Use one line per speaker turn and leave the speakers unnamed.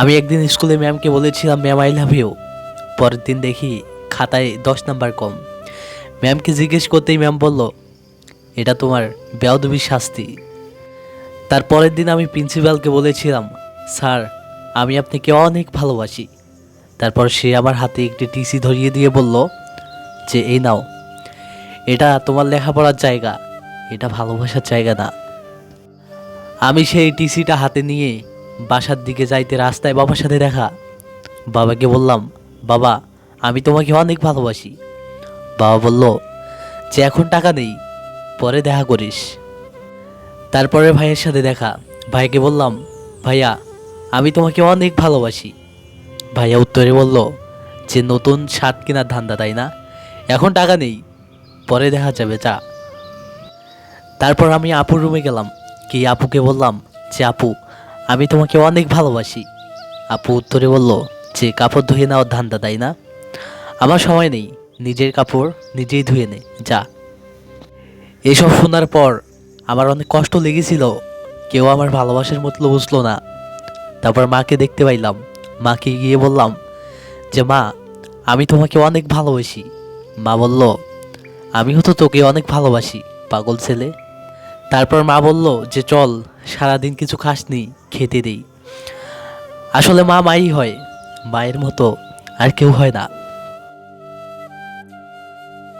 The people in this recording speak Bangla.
আমি একদিন স্কুলে ম্যামকে বলেছিলাম, ম্যাম আই লাভ ইউ। পরের দিন দেখি খাতায় 10 নাম্বার কম। ম্যামকে জিজ্ঞেস করতেই ম্যাম বলল, এটা তোমার বেয়াদবির শাস্তি। তার পরের দিন আমি প্রিন্সিপালকে বলেছিলাম, স্যার আমি আপনাকে অনেক ভালোবাসি। তারপর সে আমার হাতে একটি টিসি ধরিয়ে দিয়ে বলল যে এই নাও, এটা তোমার লেখাপড়ার জায়গা, এটা ভালোবাসার জায়গা না। আমি সেই টিসিটা হাতে নিয়ে বাসার দিকে যাইতে রাস্তায় বাবার সাথে দেখা। বাবাকে বললাম, বাবা আমি তোমাকে অনেক ভালোবাসি। বাবা বলল যে এখন টাকা নেই, পরে দেখা করিস। তারপরে ভাইয়ের সাথে দেখা। ভাইকে বললাম, ভাইয়া আমি তোমাকে অনেক ভালোবাসি। ভাইয়া উত্তরে বলল যে নতুন শার্ট কেনার ধান্দা, তাই না? এখন টাকা নেই, পরে দেখা যাবে, যা। তারপর আমি আপুর রুমে গেলাম, কি আপুকে বললাম যে আপু আমি তোমাকে অনেক ভালোবাসি। আপু উত্তরে বলল যে কাপড় ধুয়ে নেওয়ার ধান্দা, তাই না? আমার সময় নেই, নিজের কাপড় নিজেই ধুয়ে নে, যা। এসব শোনার পর আমার অনেক কষ্ট লেগেছিল। কেউ আমার ভালোবাসার মতলব বুঝলো না। তারপর মাকে দেখতে পাইলাম। মাকে গিয়ে বললাম যে মা আমি তোমাকে অনেক ভালোবাসি। মা বলল, আমিও তো তোকে অনেক ভালোবাসি, পাগল ছেলে। তারপর মা বলল যে চল, সারাদিন কিছু খাসনি, খেতে দেই। আসলে মা মাই হয়, মায়ের মতো আর কেউ হয় না।